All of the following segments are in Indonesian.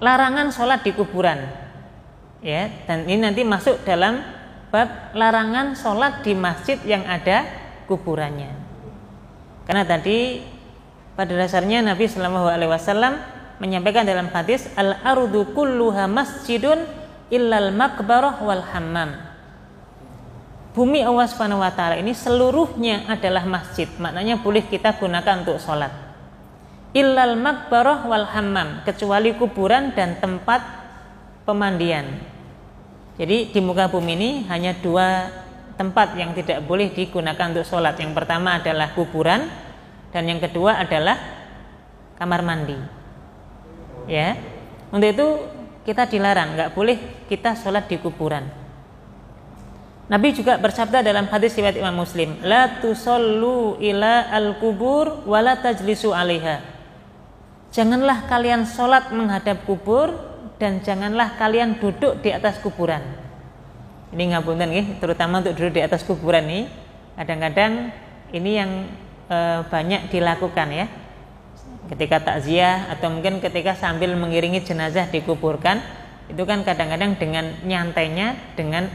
larangan sholat di kuburan, ya, dan ini nanti masuk dalam bab larangan sholat di masjid yang ada kuburannya. Karena tadi pada dasarnya Nabi Shallallahu Alaihi Wasallam menyampaikan dalam hadis, al-ardu kulluha masjidun illal makbarah wal hammam. Bumi Allah Subhanahu wa taala ini seluruhnya adalah masjid, maknanya boleh kita gunakan untuk sholat. Illal makbarah wal hammam, kecuali kuburan dan tempat pemandian. Jadi di muka bumi ini hanya dua tempat yang tidak boleh digunakan untuk sholat. Yang pertama adalah kuburan, dan yang kedua adalah kamar mandi. Ya, untuk itu kita dilarang, nggak boleh kita sholat di kuburan. Nabi juga bersabda dalam hadis riwayat Imam Muslim, la tusallu ila al-kubur wa la tajlisu 'alaiha. Janganlah kalian sholat menghadap kubur dan janganlah kalian duduk di atas kuburan. Ini ngapunten nggih, terutama untuk duduk di atas kuburan nih. Kadang-kadang ini yang banyak dilakukan ya. Ketika takziah atau mungkin ketika sambil mengiringi jenazah dikuburkan, itu kan kadang-kadang dengan nyantainya, dengan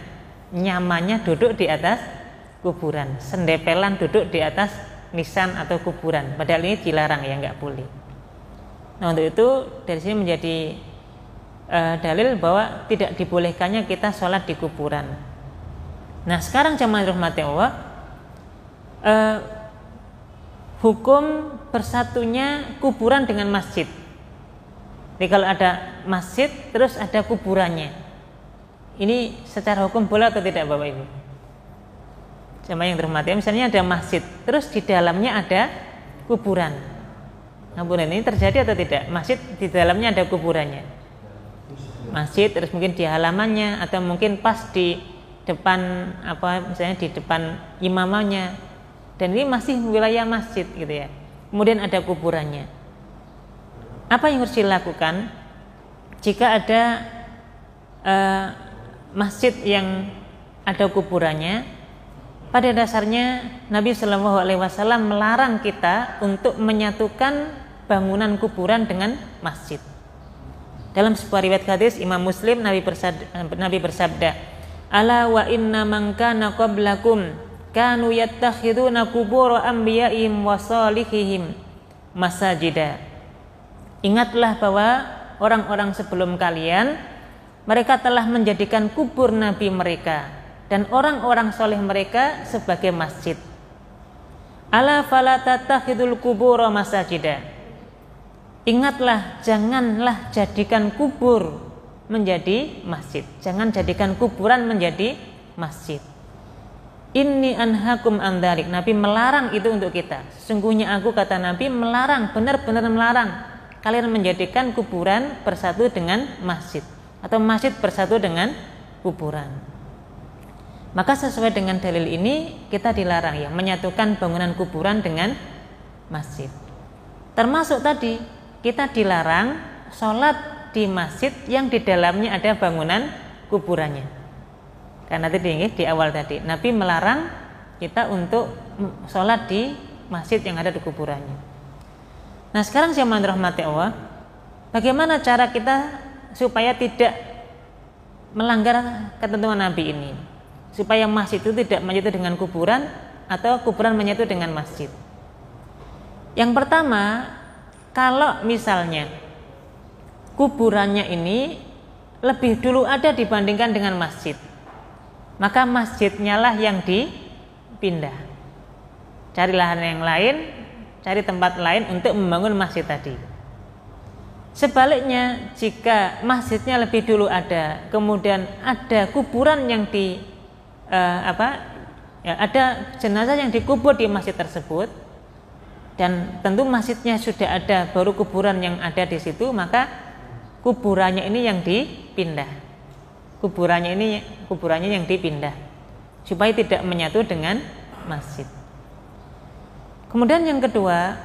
nyamannya duduk di atas kuburan, sendepelan duduk di atas nisan atau kuburan. Padahal ini dilarang ya, nggak boleh. Nah untuk itu dari sini menjadi dalil bahwa tidak dibolehkannya kita sholat di kuburan. Nah sekarang jamaah rahmati Allah, hukum bersatunya kuburan dengan masjid. Jadi kalau ada masjid terus ada kuburannya, ini secara hukum boleh atau tidak Bapak Ibu? Jamaah yang terhormati, misalnya ada masjid terus di dalamnya ada kuburan. Kuburan ini terjadi atau tidak? Masjid di dalamnya ada kuburannya. Masjid terus mungkin di halamannya atau mungkin pas di depan misalnya di depan imamahnya, dan ini masih wilayah masjid gitu ya. Kemudian ada kuburannya. Apa yang harus dilakukan jika ada masjid yang ada kuburannya? Pada dasarnya Nabi Shallallahu Alaihi Wasallam melarang kita untuk menyatukan bangunan kuburan dengan masjid. Dalam sebuah riwayat hadis Imam Muslim, Nabi bersabda, ala wa inna man kana qablakum kanu yattakhiduna qubur anbiya'ihim wa salihihim masajida. Ingatlah bahwa orang-orang sebelum kalian, mereka telah menjadikan kubur nabi mereka dan orang-orang soleh mereka sebagai masjid. Ala fala tattakhidul qubur masajida. Ingatlah, janganlah jadikan kubur menjadi masjid. Jangan jadikan kuburan menjadi masjid. Inni anhakum an dzalik. Nabi melarang itu untuk kita. Sesungguhnya aku, kata Nabi, melarang, benar-benar melarang kalian menjadikan kuburan bersatu dengan masjid atau masjid bersatu dengan kuburan. Maka sesuai dengan dalil ini kita dilarang ya menyatukan bangunan kuburan dengan masjid. Termasuk tadi kita dilarang sholat di masjid yang di dalamnya ada bangunan kuburannya. Karena tadi di awal tadi Nabi melarang kita untuk sholat di masjid yang ada di kuburannya. Nah sekarang jamaah rahmati Allah, bagaimana cara kita supaya tidak melanggar ketentuan Nabi ini, supaya masjid itu tidak menyatu dengan kuburan atau kuburan menyatu dengan masjid? Yang pertama, kalau misalnya kuburannya ini lebih dulu ada dibandingkan dengan masjid, maka masjidnya lah yang dipindah. Cari lahan yang lain, cari tempat lain untuk membangun masjid tadi. Sebaliknya, jika masjidnya lebih dulu ada, kemudian ada kuburan yang ada jenazah yang dikubur di masjid tersebut, dan tentu masjidnya sudah ada, baru kuburan yang ada di situ, maka kuburannya ini yang dipindah. Kuburannya yang dipindah supaya tidak menyatu dengan masjid. Kemudian yang kedua,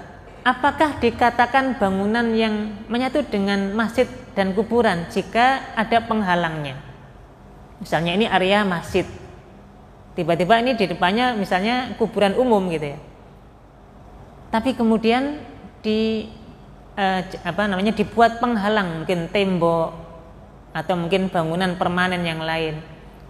apakah dikatakan bangunan yang menyatu dengan masjid dan kuburan jika ada penghalangnya? Misalnya ini area masjid, tiba-tiba ini di depannya misalnya kuburan umum gitu ya. Tapi kemudian di dibuat penghalang, mungkin tembok atau mungkin bangunan permanen yang lain.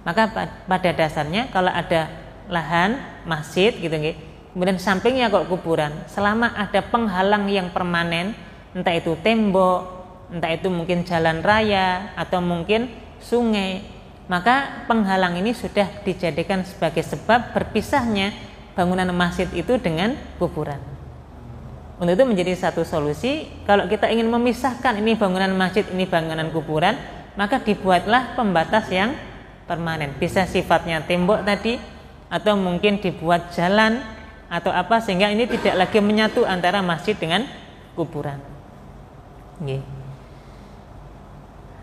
Maka pada dasarnya kalau ada lahan masjid gitu nggih, kemudian sampingnya kok kuburan, selama ada penghalang yang permanen, entah itu tembok, entah itu mungkin jalan raya atau mungkin sungai, maka penghalang ini sudah dijadikan sebagai sebab berpisahnya bangunan masjid itu dengan kuburan. Untuk itu menjadi satu solusi, kalau kita ingin memisahkan ini bangunan masjid, ini bangunan kuburan, maka dibuatlah pembatas yang permanen. Bisa sifatnya tembok tadi, atau mungkin dibuat jalan atau apa, sehingga ini tidak lagi menyatu antara masjid dengan kuburan.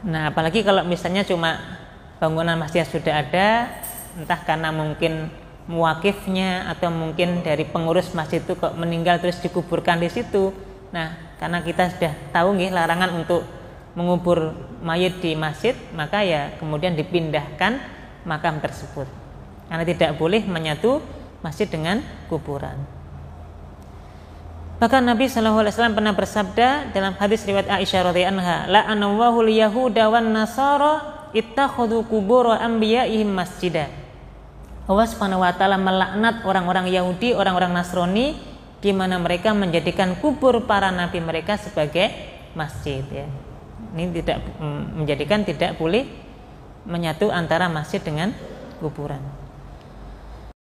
Nah, apalagi kalau misalnya cuma bangunan masjid sudah ada, entah karena mungkin muwakifnya atau mungkin dari pengurus masjid itu kok meninggal terus dikuburkan di situ. Nah, karena kita sudah tahu nih larangan untuk mengubur mayit di masjid, maka ya kemudian dipindahkan makam tersebut. Karena tidak boleh menyatu masjid dengan kuburan. Bahkan Nabi SAW pernah bersabda dalam hadis riwayat Aisyah radhiyallahu anha, la'anallahu al-yahuda wan nasara ittakhadhu qubur anbiya'ihim masjidah. Allah Subhanahu wa taala melaknat orang-orang Yahudi, orang-orang Nasrani, di mana mereka menjadikan kubur para nabi mereka sebagai masjid, ya. Ini tidak menjadikan tidak boleh menyatu antara masjid dengan kuburan.